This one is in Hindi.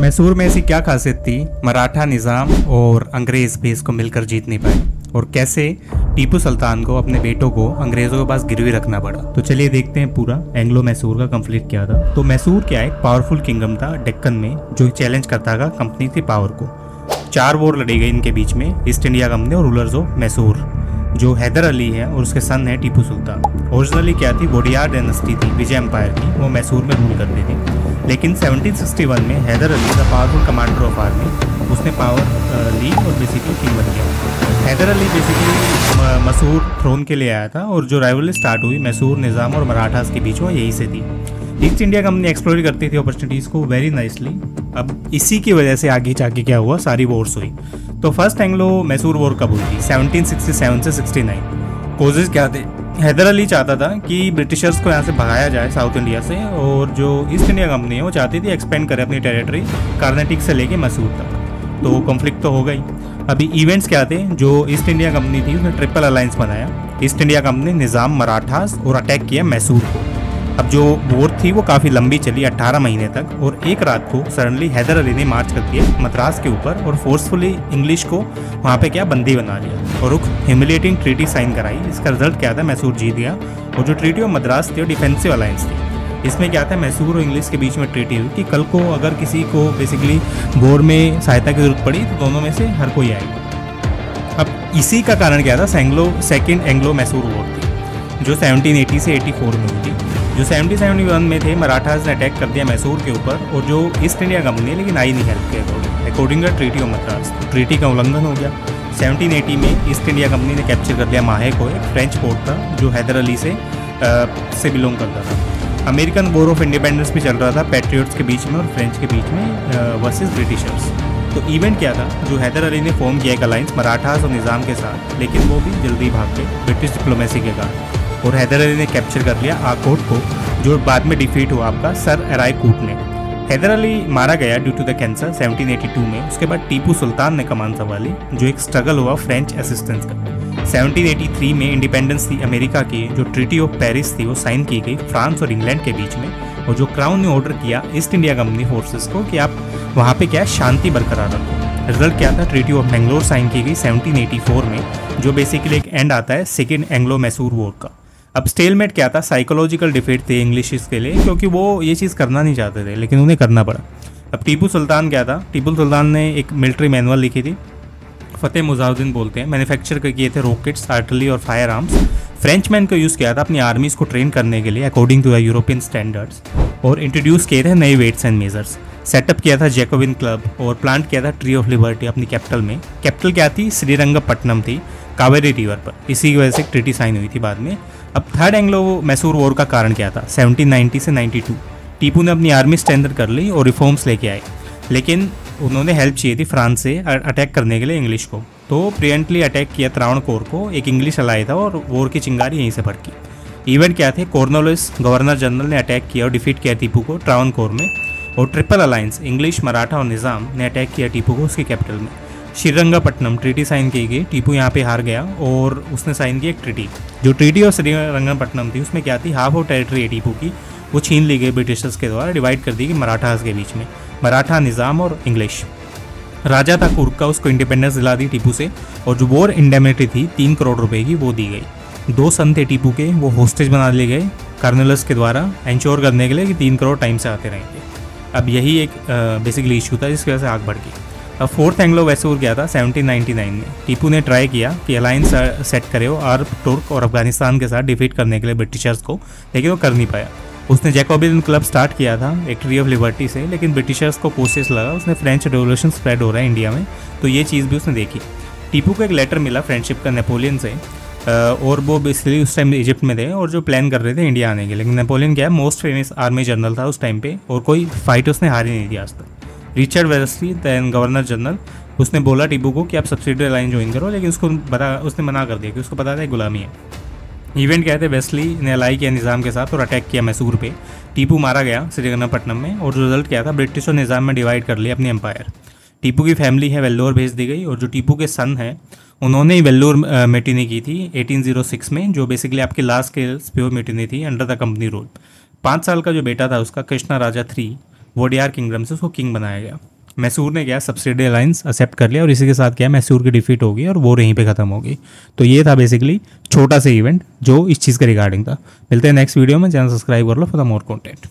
मैसूर में ऐसी क्या खासियत थी मराठा निज़ाम और अंग्रेज़ भी इसको मिलकर जीत नहीं पाए, और कैसे टीपू सुल्तान को अपने बेटों को अंग्रेज़ों के पास गिरवी रखना पड़ा। तो चलिए देखते हैं पूरा एंग्लो मैसूर का कंफ्लिक्ट क्या था। तो मैसूर क्या एक पावरफुल किंगडम था डेक्कन में, जो चैलेंज करता था कंपनी की पावर को। 4 वॉर लड़ी गई इनके बीच में, ईस्ट इंडिया कंपनी और रूलर्स ऑफ मैसूर, जो हैदर अली है और उसके सन है टीपू सुल्तान। ओरिजिनली क्या थी, वोडियार डायनेस्टी थी विजय एम्पायर की, वो मैसूर में रूल करती थी। लेकिन 1761 में Haidar Ali the powerful commander of army, उसने पावर ली और बेसिकली किंग बन गया। हैदर अली बेसिकली मैसूर थ्रोन के लिए आया था, और जो राइवलरी स्टार्ट हुई मैसूर निज़ाम और मराठास के बीच में यही से थी। ईस्ट इंडिया कंपनी एक्सप्लोर करती थी अपॉर्चुनिटीज़ को वेरी नाइसली। अब इसी की वजह से आगे जाके क्या हुआ, सारी वॉर्स हुई। तो फर्स्ट एंग्लो मैसूर वॉर कब हुई थी, 1767 से 69। कोजेस क्या थे, हैदर अली चाहता था कि ब्रिटिशर्स को यहाँ से भगाया जाए साउथ इंडिया से, और जो ईस्ट इंडिया कंपनी है वो चाहती थी एक्सपेंड करे अपनी टेरिटरी कर्नाटक से लेके मैसूर तक। तो कॉन्फ्लिक्ट तो हो गई। अभी इवेंट्स क्या थे, जो ईस्ट इंडिया कंपनी थी उसने ट्रिपल अलायंस बनाया, ईस्ट इंडिया कंपनी, निज़ाम, मराठास, और अटैक किया मैसूर को। अब जो वॉर थी वो काफ़ी लंबी चली 18 महीने तक, और एक रात को सडनली हैदर अली ने मार्च कर दिया मद्रास के ऊपर और फोर्सफुली इंग्लिश को वहाँ पे क्या बंदी बना लिया और एक ह्यूमिलिएटिंग ट्रीटी साइन कराई। इसका रिजल्ट क्या था, मैसूर जीत गया। और जो ट्रीटी ऑफ मद्रास थी वो डिफेंसिव अलायंस थी। इसमें क्या था, मैसूर और इंग्लिश के बीच में ट्रीटी हुई कि कल को अगर किसी को बेसिकली वॉर में सहायता की जरूरत पड़ी तो दोनों में से हर कोई आएगा। अब इसी का कारण क्या था, सेकेंड एंग्लो मैसूर वॉर थी, जो 1780 से 84 में हुई थी। जो 1771 में थे, मराठास ने अटैक कर दिया मैसूर के ऊपर, और जो ईस्ट इंडिया कंपनी है लेकिन आई नहीं हेल्प के according to treaty of Madras. Treaty का उल्लंघन हो गया। 1780 में ईस्ट इंडिया कंपनी ने कैप्चर कर लिया माहे को, एक फ्रेंच पोर्ट था जो हैदर अली से बिलोंग करता था। अमेरिकन वॉर ऑफ इंडिपेंडेंस भी चल रहा था पैट्रियट्स के बीच में और फ्रेंच के बीच में वर्सेस ब्रिटिशर्स। तो इवेंट क्या था, जो हैदर अली ने फॉर्म किया एक अलायंस मराठास और निज़ाम के साथ, लेकिन वो भी जल्दी भाग गए ब्रिटिश डिप्लोमेसी के कारण, और हैदर अली ने कैप्चर कर लिया आकोट को, जो बाद में डिफीट हुआ आपका सर एराय कूट ने। हैदर अली मारा गया ड्यू टू द कैंसर 1782 में। उसके बाद टीपू सुल्तान ने कमान संभाली, जो एक स्ट्रगल हुआ फ्रेंच असिस्टेंस का। 1783 में इंडिपेंडेंस थी अमेरिका की, जो ट्रीटी ऑफ पेरिस थी वो साइन की गई फ्रांस और इंग्लैंड के बीच में, और जो क्राउन ने ऑर्डर किया ईस्ट इंडिया कंपनी फोर्सेस को कि आप वहाँ पे क्या शांति बरकरार रखो। रिजल्ट क्या था, ट्रीटी ऑफ मैंगलोर साइन की गई 1784 में, जो बेसिकली एक एंड आता है सेकेंड एंग्लो मैसूर वॉर का। अब स्टेलमेट क्या था, साइकोलॉजिकल डिफीट थे इंग्लिश के लिए, क्योंकि वो ये चीज़ करना नहीं चाहते थे लेकिन उन्हें करना पड़ा। अब टीपू सुल्तान क्या था, टीपू सुल्तान ने एक मिलिट्री मैनुअल लिखी थी, फतेह मुजाउद्दीन बोलते हैं, मैन्युफैक्चर किए थे रॉकेट्स, आर्टिलरी और फायर आर्म्स। फ्रेंचमैन को यूज़ किया था अपनी आर्मीज़ को ट्रेन करने के लिए according to the European standards, और इंट्रोड्यूस किए थे नए वेट्स एंड मेजर्स। सेटअप किया था जैकोबिन क्लब, और प्लांट किया था ट्री ऑफ लिबर्टी अपनी कैपिटल में। कैपिटल क्या थी, श्रीरंगपट्टनम थी, कावेरी रिवर पर। इसी की वजह से ट्रीटी साइन हुई थी बाद में। अब थर्ड एंग्लो मैसूर वॉर का कारण क्या था, 1790 से 92। टीपू ने अपनी आर्मी स्ट्रेंथन कर ली और रिफॉर्म्स लेके आए, लेकिन उन्होंने हेल्प चाहिए थी फ्रांस से अटैक करने के लिए इंग्लिश को। तो प्रियंटली अटैक किया त्रावणकोर को, एक इंग्लिश अलाई था, और वॉर की चिंगारी यहीं से भड़की। इवेंट क्या थे, कॉर्नवालिस गवर्नर जनरल ने अटैक किया और डिफीट किया टीपू को त्रावणकोर में, और ट्रिपल अलायंस इंग्लिश, मराठा और निज़ाम ने अटैक किया टीपू को उसकी कैपिटल में। श्रीरंगपट्टनम ट्रीटी साइन की गई, टीपू यहाँ पे हार गया, और उसने साइन की एक ट्रीटी। जो ट्रीटी ऑफ श्रीरंगपट्टनम थी उसमें क्या थी, हाफ ऑफ टेरिटरी है टीपू की वो छीन ली गई ब्रिटिशर्स के द्वारा, डिवाइड कर दी गई मराठास के बीच में, मराठा, निज़ाम और इंग्लिश। राजा था कुर्क का, उसको इंडिपेंडेंस दिला दी टीपू से, और जो वॉर इंडेमिनिटी थी 3 करोड़ रुपए की वो दी गई। 2 सन थे टीपू के, वो होस्टेज बना लिए गए कर्नल्स के द्वारा इंश्योर करने के लिए कि 3 करोड़ टाइम से आते रहेंगे। अब यही एक बेसिकली इशू था जिसकी वजह से आग बढ़ गई। अब फोर्थ एंग्लो मैसूर गया था 1799 में। टीपू ने ट्राई किया कि अलायंस सेट करे हो अरब, तुर्क और अफगानिस्तान के साथ डिफीट करने के लिए ब्रिटिशर्स को, लेकिन वो कर नहीं पाया। उसने जैकोबिन क्लब स्टार्ट किया था एक ट्री ऑफ लिबर्टी से, लेकिन ब्रिटिशर्स को कोशिश लगा, उसने फ्रेंच रेवोल्यूशन स्प्रेड हो रहा है इंडिया में, तो ये चीज़ भी उसने देखी। टीपू को एक लेटर मिला फ्रेंडशिप का नेपोलियन से, और वो बेसिकली उस टाइम इजिप्ट में थे और जो प्लान कर रहे थे इंडिया आने के, लेकिन नेपोलियन क्या है, मोस्ट फेमस आर्मी जनरल था उस टाइम पे, और कोई फाइट उसने हार ही नहीं दिया आज तक। Richard Wellesley then governor general, उसने बोला टीपू को कि आप सब्सिडी लाइन ज्वाइन करो, लेकिन उसने मना कर दिया कि उसको पता था गुलामी है। इवेंट क्या थे, वेस्ली ने अलाई किया निज़ाम के साथ और अटैक किया मैसूर पे। टीपू मारा गया श्रीरंगपट्टनम में, और जो रिजल्ट क्या था, ब्रिटिश और निज़ाम में डिवाइड कर लिया अपनी एम्पायर। टीपू की फैमिली है वेल्लोर भेज दी गई, और जो टीपू के सन है उन्होंने ही वेल्लोर मिटिनी की थी 1806 में, जो बेसिकली आपकी लास्ट स्केल प्योर मिटिनी थी अंडर द कंपनी रूल। 5 साल का जो बेटा था उसका, कृष्णा राजा 3, वोडियार किंगडम से उसको किंग बनाया गया। मैसूर ने क्या सब्सिडी अलायंस एक्सेप्ट कर लिया और इसी के साथ क्या मैसूर की डिफीट होगी और वो यहीं पे खत्म होगी। तो ये था बेसिकली छोटा सा इवेंट जो इस चीज़ के रिगार्डिंग था। मिलते हैं नेक्स्ट वीडियो में, चैनल सब्सक्राइब कर लो फॉर द मोर कंटेंट।